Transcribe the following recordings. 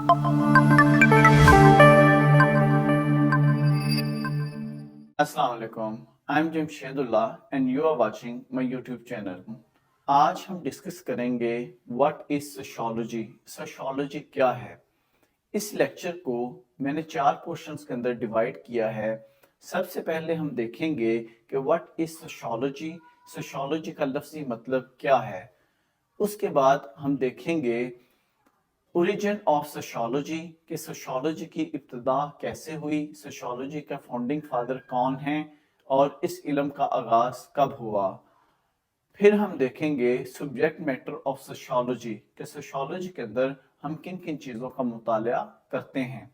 अस्सलाम वालेकुम, I am Jamshedullah and you are watching my YouTube channel. आज हम डिस्कस करेंगे व्हाट इज सोशियोलॉजी। सोशियोलॉजी क्या है। इस लेक्चर को मैंने 4 पोर्शंस के अंदर डिवाइड किया है। सबसे पहले हम देखेंगे कि व्हाट इज सोशियोलॉजी, सोशियोलॉजी का लफ्ज़ी मतलब क्या है। उसके बाद हम देखेंगे ओरिजिन ऑफ सोशियोलॉजी, कि सोशियोलॉजी की इब्तिदा कैसे हुई, सोशियोलॉजी का फाउंडिंग फादर कौन हैं और इस इल्म का आगाज़ कब हुआ। फिर हम देखेंगे सब्जेक्ट मैटर ऑफ सोशियोलॉजी, कि सोशियोलॉजी के अंदर हम किन किन चीज़ों का मुताला करते हैं।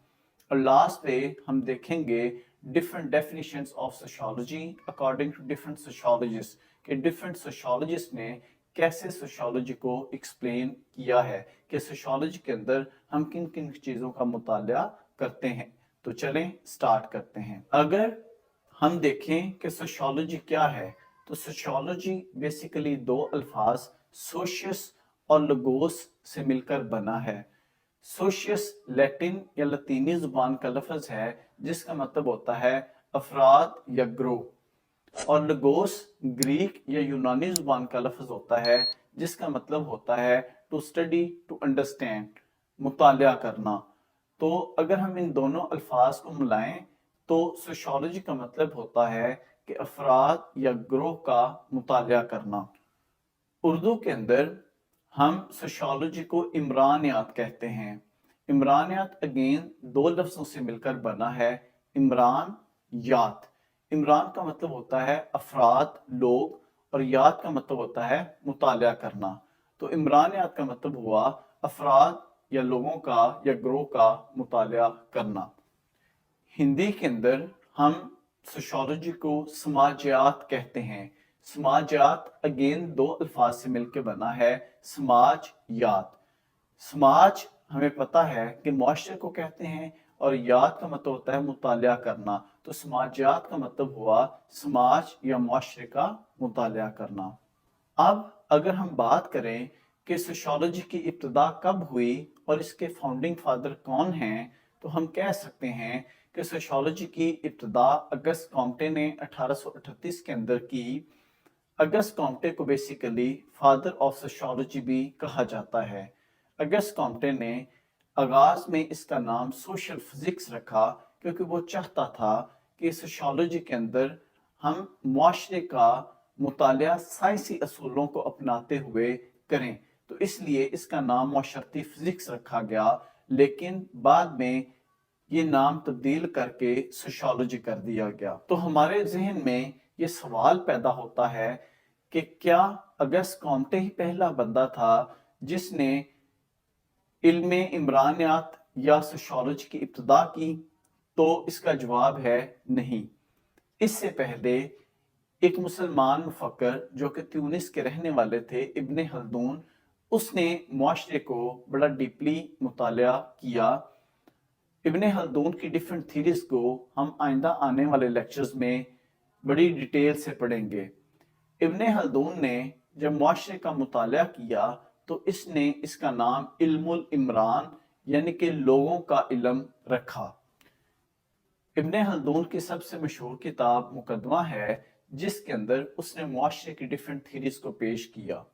और लास्ट पे हम देखेंगे different definitions of sociology according to different sociologists, कि डिफरेंट सोशियोलॉजिस्ट ने कैसे सोशियोलॉजी को एक्सप्लेन किया है, कि सोशियोलॉजी के अंदर हम किन किन चीज़ों का मुताला करते हैं। तो चलें स्टार्ट करते हैं। अगर हम देखें कि सोशियोलॉजी क्या है, तो सोशियोलॉजी बेसिकली 2 अल्फाज सोशियस और लोगोस से मिलकर बना है। सोशियस लैटिन या लतीनी जुबान का लफ्ज है जिसका मतलब होता है अफराद या ग्रोह, और लोगोस ग्रीक या यूनानी जुबान का लफ्ज होता है जिसका मतलब होता है टू स्टडी, टू अंडरस्टैंड, मुतालिया करना। तो अगर हम इन दोनों अल्फाज को मिलाएं तो सोशियोलॉजी का मतलब होता है कि अफराद या ग्रोह का मुतालिया करना। उर्दू के अंदर हम सोशियोलॉजी को इमरानियात कहते हैं। इमरानियात अगेन 2 लफ्जों से मिलकर बना है, इमरान यात। इमरान का मतलब होता है अफराद, लोग, और यात का मतलब होता है मुतालिया करना। तो इमरानियात का मतलब हुआ अफराद या लोगों का या ग्रोह का मुतालिया करना। हिंदी के अंदर हम सोशियोलॉजी को समाजियात कहते हैं। समाजियात अगेन 2 अल्फाज से मिलकर बना है, समाज यात। समाज हमें पता है कि मुआशरे को कहते हैं और यात का मतलब होता है मुतालिया करना। तो समाजियात का मतलब हुआ समाज या मुआशरे का मुतालिया करना। अब अगर हम बात करें कि सोशियोलॉजी की इब्तिदा कब हुई और इसके फाउंडिंग फादर कौन हैं, तो हम कह सकते हैं कि सोशियोलॉजी की इब्तिदा अगस्त कॉम्टे ने 1838 के अंदर की। अगस्त कॉम्टे को बेसिकली फादर ऑफ सोशियोलॉजी भी कहा जाता है। अगस्त कॉम्टे ने आगाज में इसका नाम सोशल फिजिक्स रखा क्योंकि वो चाहता था कि सोशियोलॉजी के अंदर हम मुआशरे का मुतालिया साइंसी असूलों को अपनाते हुए करें, तो इसलिए इसका नाम मुआशरती फिजिक्स रखा गया। लेकिन बाद में ये नाम तब्दील करके सोशियोलॉजी कर दिया गया। तो हमारे जहन में ये सवाल पैदा होता है कि क्या अगस्त कॉम्टे ही पहला बंदा था जिसने इल्म इमरानियात या सोशियोलॉजी की इब्तिदा की? तो इसका जवाब है नहीं। इससे पहले एक मुसलमान मुफक्कर जो कि ट्यूनिस के रहने वाले थे, इब्ने हल्दून, उसने मुआशरे को बड़ा डीपली मुतालिया किया। इब्ने हल्दून की डिफरेंट थीरीज को हम आइंदा आने वाले लेक्चर्स में बड़ी डिटेल से पढ़ेंगे। इब्ने हल्दून ने जब मुआशरे का मुतालिया किया तो इसने इसका नाम इल्मुल इमरान यानी कि लोगों का इल्म रखा। इब्ने हल्दून की सबसे मशहूर किताब मुकदमा है जिसके अंदर उसने मुआशरे की डिफरेंट थीरीज को पेश किया।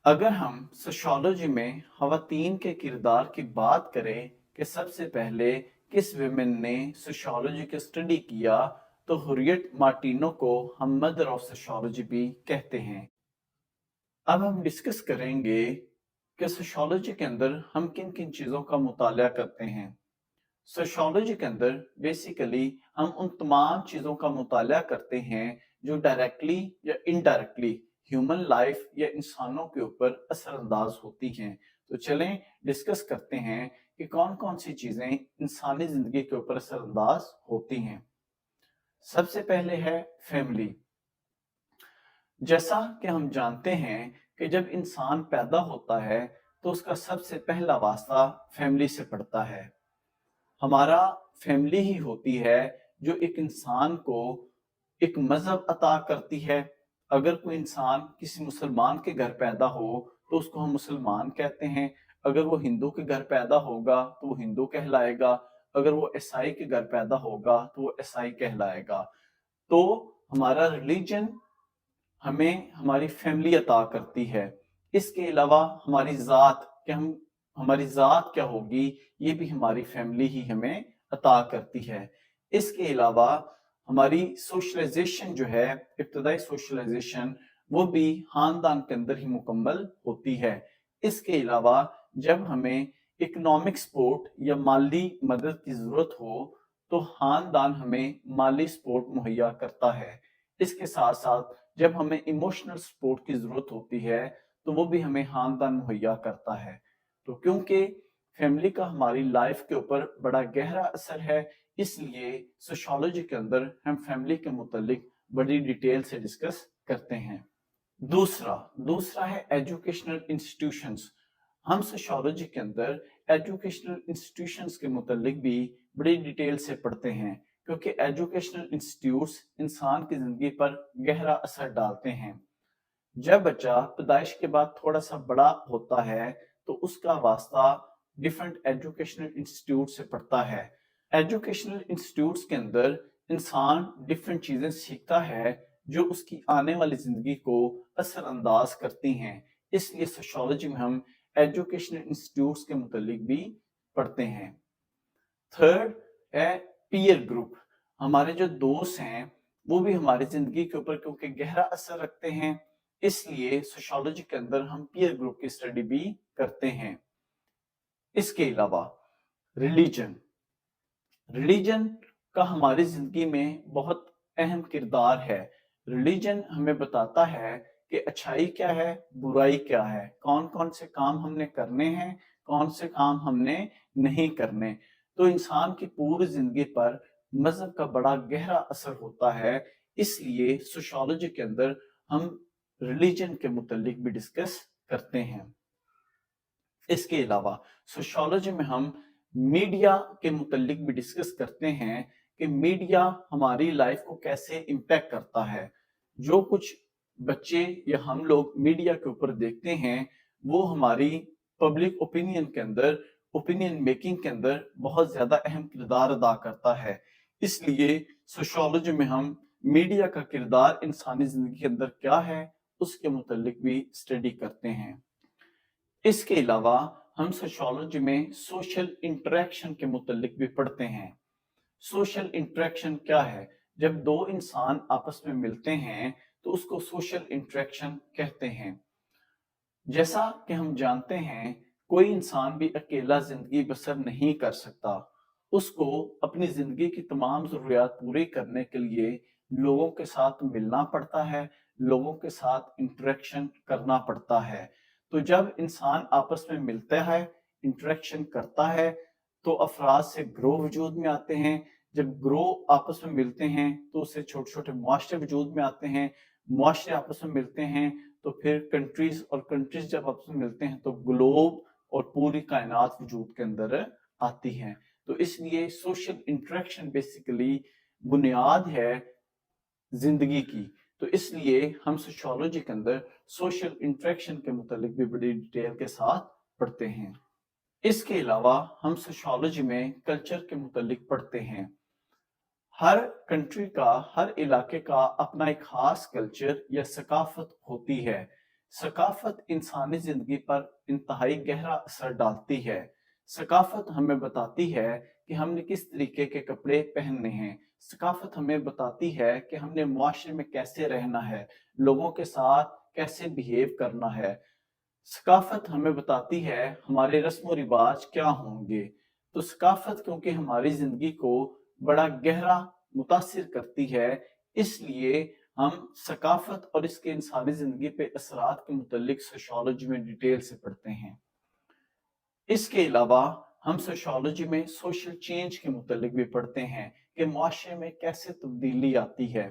अगर हम सोशियोलॉजी में खवातीन के किरदार की बात करें कि सबसे पहले किस विमेन ने सोशियोलॉजी की स्टडी किया, तो हुरियट मार्टिनो को हम मदर ऑफ सोशियोलॉजी भी कहते हैं। अब हम डिस्कस करेंगे कि सोशियोलॉजी के अंदर हम किन किन चीज़ों का मुताला करते हैं। सोशियोलॉजी के अंदर बेसिकली हम उन तमाम चीज़ों का मुताला करते हैं जो डायरेक्टली या इनडायरेक्टली ह्यूमन लाइफ या इंसानों के ऊपर असरअंदाज होती हैं। तो चलें डिस्कस करते हैं कि कौन कौन सी चीज़ें इंसानी ज़िंदगी के ऊपर असरअंदाज होती हैं। सबसे पहले है फैमिली। जैसा कि हम जानते हैं कि जब इंसान पैदा होता है तो उसका सबसे पहला वास्ता फैमिली से पड़ता है। हमारा फैमिली ही होती है जो एक इंसान को एक मजहब अता करती है। अगर कोई इंसान किसी मुसलमान के घर पैदा हो तो उसको हम मुसलमान कहते हैं। اگر وہ ہندو کے گھر پیدا ہوگا تو وہ ہندو کہلائے گا، اگر وہ عیسائی کے گھر پیدا ہوگا تو وہ عیسائی کہلائے گا۔ تو ہمارا ریلیجن ہمیں ہماری فیملی عطا کرتی ہے۔ اس کے علاوہ ہماری ذات کہ ہماری ذات کیا ہوگی، یہ بھی ہماری فیملی ہی ہمیں عطا کرتی ہے۔ اس کے علاوہ ہماری سوشلائزیشن جو ہے، ابتدائی سوشلائزیشن، وہ بھی خاندان کے اندر ہی مکمل ہوتی ہے۔ اس کے علاوہ جب ہمیں اکنامک سپورٹ یا مالی مدد کی ضرورت ہو تو خاندان ہمیں مالی سپورٹ مہیا کرتا ہے۔ اس کے ساتھ ساتھ جب ہمیں ایموشنل سپورٹ کی ضرورت ہوتی ہے تو وہ بھی ہمیں خاندان مہیا کرتا ہے۔ تو کیونکہ فیملی کا ہماری لائف کے اوپر بڑا گہرا اثر ہے، اس لیے سوشالوجی کے اندر ہم فیملی کے متعلق بڑی ڈیٹیل سے ڈسکس کرتے ہیں۔ دوسرا ہے ایجوکیشنل انسٹیٹیوشنز۔ ہم سوشالوجی کے اندر ایجوکیشنل انسٹیٹیوشنز کے متعلق بھی بڑی ڈیٹیل سے پڑھتے ہیں، کیونکہ ایجوکیشنل انسٹیٹیوٹس انسان کی زندگی پر گہرا اثر ڈالتے ہیں۔ جب بچہ پیدائش کے بعد تھوڑا سا بڑا ہوتا ہے تو اس کا واسطہ ڈیفرنٹ ایجوکیشنل انسٹیٹیوٹ سے پڑتا ہے۔ ایجوکیشنل انسٹیٹیوٹس کے اندر انسان ڈیفرنٹ چیزیں سیکھتا ہے جو اس کی آنے والی زندگی کو اثر انداز کرتی ہیں۔ اس لیے سوشالوجی میں ہم ایجوکیشنل انسٹیٹیوٹس کے متعلق بھی پڑھتے ہیں۔ تھرڈ ہے پیئر گروپ۔ ہمارے جو دوست ہیں وہ بھی ہماری زندگی کے اوپر کیونکہ گہرا اثر رکھتے ہیں، اس لیے سوشالوجی کے اندر ہم پیئر گروپ کی اسٹڈی بھی کرتے ہیں۔ اس کے علاوہ ریلیجن کا ہماری زندگی میں بہت اہم کردار ہے۔ ریلیجن ہمیں بتاتا ہے کہ اچھائی کیا ہے، برائی کیا ہے، کون کون سے کام ہم نے کرنے ہیں، کون سے کام ہم نے نہیں کرنے۔ تو انسان کی پوری زندگی پر مذہب کا بڑا گہرا اثر ہوتا ہے، اس لیے سوشالوجی کے اندر ہم ریلیجن کے متعلق بھی ڈسکس کرتے ہیں۔ اس کے علاوہ سوشالوجی میں ہم میڈیا کے متعلق بھی ڈسکس کرتے ہیں کہ میڈیا ہماری لائف کو کیسے امپیکٹ کرتا ہے۔ جو کچھ بچے یا ہم لوگ میڈیا کے اوپر دیکھتے ہیں وہ ہماری پبلک اوپینین کے اندر، اوپینین میکنگ کے اندر بہت زیادہ اہم کردار ادا کرتا ہے۔ اس لیے سوشالوجی میں ہم میڈیا کا کردار انسانی زندگی کے اندر کیا ہے اس کے متعلق بھی اسٹڈی کرتے ہیں۔ اس کے علاوہ ہم سوشالوجی میں سوشل انٹریکشن کے متعلق بھی پڑھتے ہیں۔ سوشل انٹریکشن کیا ہے؟ جب دو انسان آپس میں ملتے ہیں تو اس کو سوشل انٹریکشن کہتے ہیں۔ جیسا کہ ہم جانتے ہیں کوئی انسان بھی اکیلا زندگی بسر نہیں کر سکتا، اس کو اپنی زندگی کی تمام ضروریات پوری کرنے کے لیے لوگوں کے ساتھ ملنا پڑتا ہے، لوگوں کے ساتھ انٹریکشن کرنا پڑتا ہے۔ تو جب انسان آپس میں ملتا ہے، انٹریکشن کرتا ہے تو افراد سے گروہ وجود میں آتے ہیں۔ جب گروہ آپس میں ملتے ہیں تو اس سے چھوٹے چھوٹے معاشرے وجود میں آتے ہیں، معاشرے آپس میں ملتے ہیں تو پھر کنٹریز، اور کنٹریز جب آپس میں ملتے ہیں تو گلوب اور پوری کائنات وجود کے اندر آتی ہیں۔ تو اس لیے سوشل انٹریکشن بیسیکلی بنیاد ہے زندگی کی۔ تو اس لیے ہم سوشالوجی کے اندر سوشل انٹریکشن کے متعلق بھی بڑی ڈیٹیل کے ساتھ پڑھتے ہیں۔ اس کے علاوہ ہم سوشالوجی میں کلچر کے متعلق پڑھتے ہیں۔ ہر کنٹری کا، ہر علاقے کا اپنا ایک خاص کلچر یا ثقافت ہوتی ہے۔ ثقافت انسانی زندگی پر انتہائی گہرا اثر ڈالتی ہے۔ ثقافت ہمیں بتاتی ہے کہ ہم نے کس طریقے کے کپڑے پہننے ہیں، ثقافت ہمیں بتاتی ہے کہ ہم نے معاشرے میں کیسے رہنا ہے، لوگوں کے ساتھ کیسے بیہیو کرنا ہے۔ ثقافت ہمیں بتاتی ہے ہمارے رسم و رواج کیا ہوں گے۔ تو ثقافت کیونکہ ہماری زندگی کو بڑا گہرا متاثر کرتی ہے، اس لیے ہم ثقافت اور اس کے انسانی زندگی پہ اثرات کے متعلق سوشالوجی میں ڈیٹیل سے پڑھتے ہیں۔ اس کے علاوہ ہم سوشالوجی میں سوشل چینج کے متعلق بھی پڑھتے ہیں کہ معاشرے میں کیسے تبدیلی آتی ہے۔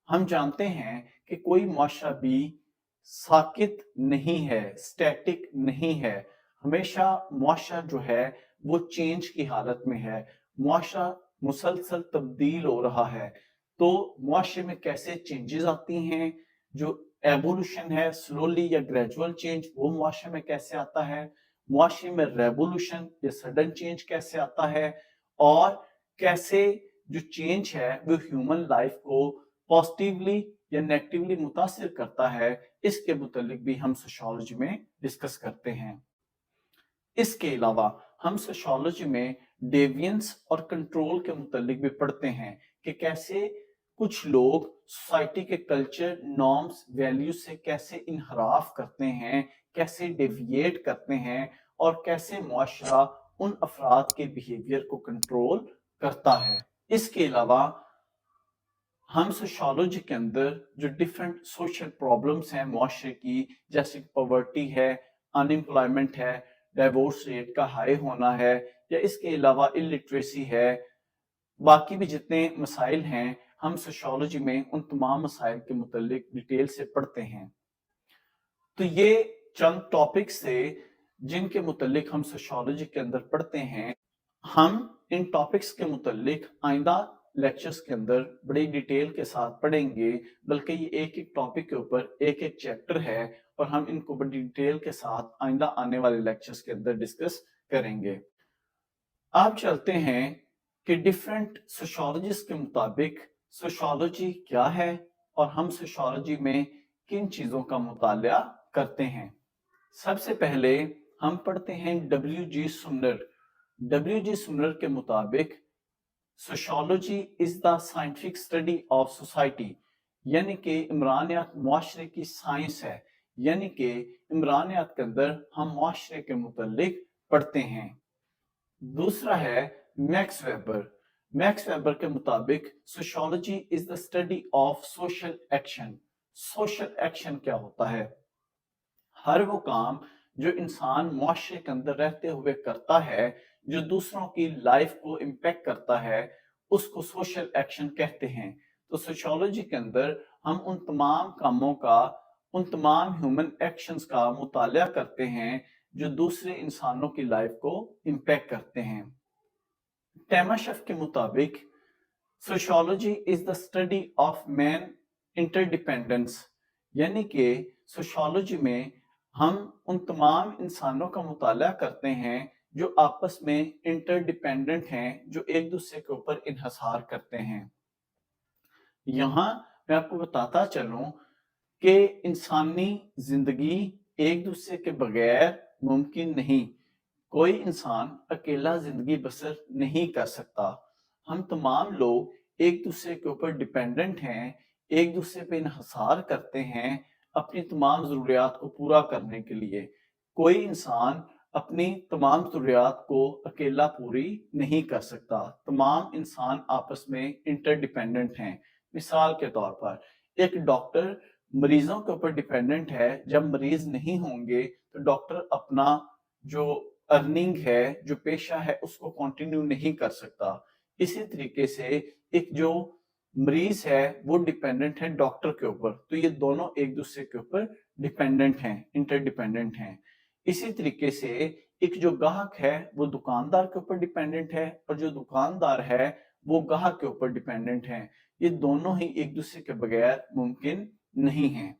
ہم جانتے ہیں کہ کوئی معاشرہ بھی ساکت نہیں ہے، سٹیٹک نہیں ہے، ہمیشہ معاشرہ جو ہے وہ چینج کی حالت میں ہے، معاشرہ مسلسل تبدیل ہو رہا ہے۔ تو معاشرے میں کیسے چینجز آتی ہیں، جو ایوولوشن ہے، سلولی یا گریجول چینج، وہ معاشرے میں کیسے آتا ہے، معاشرے میں ریवोल्यूशन یا सडन चेंज कैसे आता है और कैसे जो चेंज है वो ह्यूमन लाइफ को पॉजिटिवली या नेगेटिवली मुतासिर करता है, इसके मुतालिक भी हम सोशियोलॉजी में डिस्कस करते हैं। इसके अलावा हम सोशियोलॉजी में डेविएंस और कंट्रोल के मुतालिक भी पढ़ते हैं कि कैसे कुछ लोग सोसाइटी के कल्चर, नॉर्म्स, वैल्यूज से कैसे इनहराफ करते हैं, कैसे डेविएट करते हैं और कैसे मुआशरा उन अफराद के बिहेवियर को कंट्रोल करता है। इसके अलावा हम सोशियोलॉजी के अंदर जो डिफरेंट सोशल प्रॉब्लम्स हैं मुआशरे की, जैसे पॉवर्टी है, अनएम्प्लॉयमेंट है, डिवोर्स रेट का हाई होना है, या इसके अलावा इलिटरेसी है, बाकी भी जितने मसाइल हैं हम सोशियोलॉजी में उन तमाम मसाइल के मुतालिक डिटेल से पढ़ते हैं। तो ये चंद टॉपिक्स थे जिनके मुतालिक हम सोशियोलॉजी के अंदर पढ़ते हैं। हम इन टॉपिक्स के मुतालिक आइंदा लेक्चर्स के अंदर बड़ी डिटेल के साथ पढ़ेंगे, बल्कि ये एक एक टॉपिक के ऊपर एक एक चैप्टर है और हम इनको बड़ी डिटेल के साथ आइंदा आने वाले लेक्चर्स के अंदर डिस्कस करेंगे। आप चलते हैं कि डिफरेंट सोशियोलॉजिस्ट के मुताबिक सोशियोलॉजी क्या है और हम सोशियोलॉजी में किन चीजों का मुताला करते हैं। सबसे पहले हम पढ़ते हैं W.G. सुमनर। W.G. सुमनर के मुताबिक sociology is the scientific study of society, यानी कि इमरानियात मुआशरे की साइंस है, यानी कि इमरानियात के अंदर हम मुआशरे के मुतालिक पढ़ते हैं। दूसरा है मैक्स वेबर। मैक्स वेबर के मुताबिक sociology is the study of social action. Social action क्या होता है? हर वो काम जो इंसान मुआशरे के अंदर रहते हुए करता है, जो दूसरों की लाइफ को इम्पैक्ट करता है, उसको सोशल एक्शन कहते हैं। तो सोशियोलॉजी के अंदर हम उन तमाम कामों का, उन तमाम ह्यूमन एक्शंस का मुताला करते हैं जो दूसरे इंसानों की लाइफ को इम्पैक्ट करते हैं। टैमाशफ के मुताबिक sociology is the study of man interdependence, यानी कि सोशियोलॉजी में हम उन तमाम इंसानों का मुताला करते हैं जो आपस में इंटरडिपेंडेंट हैं, जो एक दूसरे के ऊपर इन्हसार करते हैं। यहाँ मैं आपको बताता चलूं कि इंसानी जिंदगी एक दूसरे के बगैर मुमकिन नहीं। कोई इंसान अकेला जिंदगी बसर नहीं कर सकता। हम तमाम लोग एक दूसरे के ऊपर डिपेंडेंट हैं, एक दूसरे पे इन्हसार करते हैं अपनी तमाम ज़रूरियात को पूरा करने के लिए। कोई इंसान अपनी तमाम ज़रूरियात को अकेला पूरी नहीं कर सकता। तमाम इंसान आपस में इंटरडिपेंडेंट हैं। मिसाल के तौर पर एक डॉक्टर मरीजों के ऊपर डिपेंडेंट है। जब मरीज नहीं होंगे तो डॉक्टर अपना जो अर्निंग है, जो पेशा है, उसको कंटिन्यू नहीं कर सकता। इसी तरीके से एक जो मरीज है वो डिपेंडेंट है डॉक्टर के ऊपर। तो ये दोनों एक दूसरे के ऊपर डिपेंडेंट हैं, इंटरडिपेंडेंट हैं। इसी तरीके से एक जो ग्राहक है वो दुकानदार के ऊपर डिपेंडेंट है और जो दुकानदार है वो ग्राहक के ऊपर डिपेंडेंट है। ये दोनों ही एक दूसरे के बगैर मुमकिन नहीं है।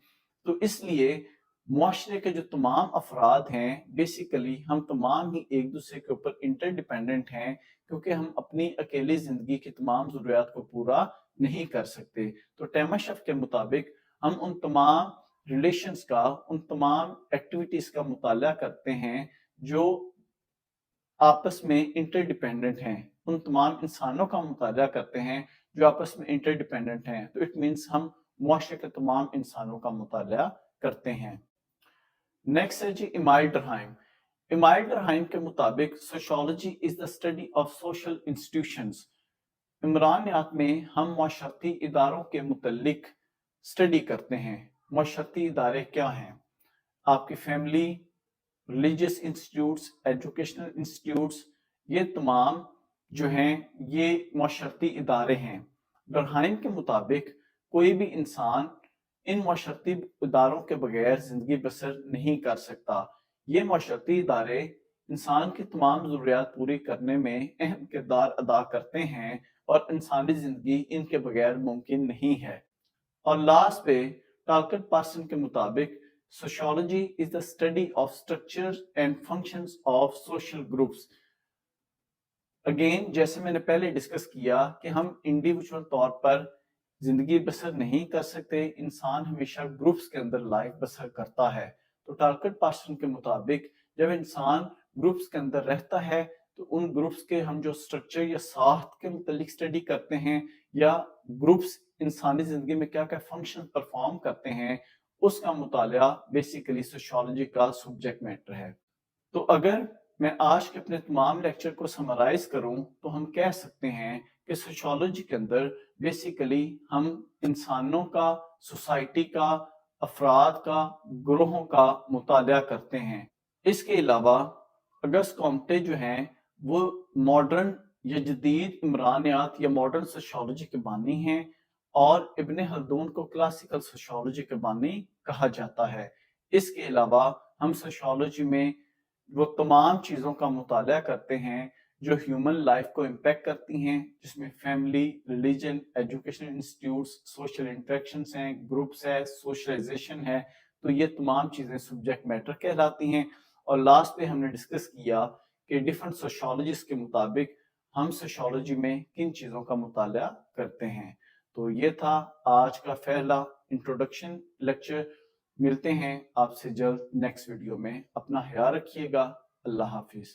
तो इसलिए मुआशरे के जो तमाम अफराद हैं, बेसिकली हम तमाम ही एक दूसरे के ऊपर इंटरडिपेंडेंट हैं, क्योंकि हम अपनी अकेली जिंदगी की तमाम जरूरियात को पूरा नहीं कर सकते। तो टैमाशफ के मुताबिक हम उन तमाम रिलेशंस का, उन तमाम एक्टिविटीज का मुताला करते हैं जो आपस में इंटरडिपेंडेंट हैं। उन तमाम इंसानों का मुताला करते हैं जो आपस में इंटरडिपेंडेंट हैं। तो इट मीन्स हम मुआशरे के तमाम इंसानों का मुताला करते हैं। नेक्स्ट है जी इमाइल डरहाइम। इमाइल डरहाइम के मुताबिक sociology is the study of social institutions. इमरानियात में हम माशरती इदारों के मुतल्लिक स्टडी करते हैं। माशरती इदारे क्या हैं? आपकी family, religious institutes, educational institutes, ये तमाम जो हैं ये माशरती इदारे हैं। डरहाइम के मुताबिक कोई भी इंसान इन माशरती इदारों के बगैर जिंदगी बसर नहीं कर सकता। ये माशरती इदारे इंसान की तमाम ज़रूरियात पूरी करने में अहम किरदार अदा करते हैं और इंसानी जिंदगी इनके बगैर मुमकिन नहीं है। और लास्ट पे टालकट पार्सन के मुताबिक Sociology is the study of structures and functions of social groups. Again جیسے میں نے پہلے ڈسکس کیا کہ ہم انڈیویجول طور پر زندگی بسر نہیں کر سکتے، انسان ہمیشہ گروپس کے اندر لائف بسر کرتا ہے. تو ٹارکٹ پارسن کے مطابق جب انسان گروپس کے اندر رہتا ہے تو ان گروپس کے ہم جو سٹرکچر یا ساخت کے متعلق اسٹڈی کرتے ہیں، یا گروپس انسانی زندگی میں کیا کیا فنکشن پرفارم کرتے ہیں، اس کا مطالعہ بیسیکلی سوشیولوجی کا سبجیکٹ میٹر ہے. تو اگر میں آج کے اپنے تمام لیکچر کو سمرائز کروں تو ہم کہہ سکتے ہیں کہ سوشیولوجی کے اندر بیسیکلی ہم انسانوں کا، سوسائٹی کا، افراد کا، گروہوں کا مطالعہ کرتے ہیں. اس کے علاوہ اگست کامٹے جو ہیں وہ ماڈرن یا جدید عمرانیات یا ماڈرن سوشیولوجی کے بانی ہیں، اور ابن خلدون کو کلاسیکل سوشیولوجی کے بانی کہا جاتا ہے. اس کے علاوہ ہم سوشیولوجی میں وہ تمام چیزوں کا مطالعہ کرتے ہیں جو ہیومن لائف کو امپیکٹ کرتی ہیں، جس میں family, religion, education institutes, social interactions ہیں، گروپس ہے، سوشلائزیشن ہے. تو یہ تمام چیزیں سبجیکٹ میٹر کہلاتی ہیں. اور لاسٹ پہ ہم نے ڈسکس کیا کہ ڈیفرنٹ سوشیولوجیز کے مطابق ہم سوشیولوجی میں کن چیزوں کا مطالعہ کرتے ہیں. تو یہ تھا آج کا پہلا انٹروڈکشن لیکچر. ملتے ہیں آپ سے جلد نیکسٹ ویڈیو میں. اپنا خیال رکھیے گا. اللہ حافظ.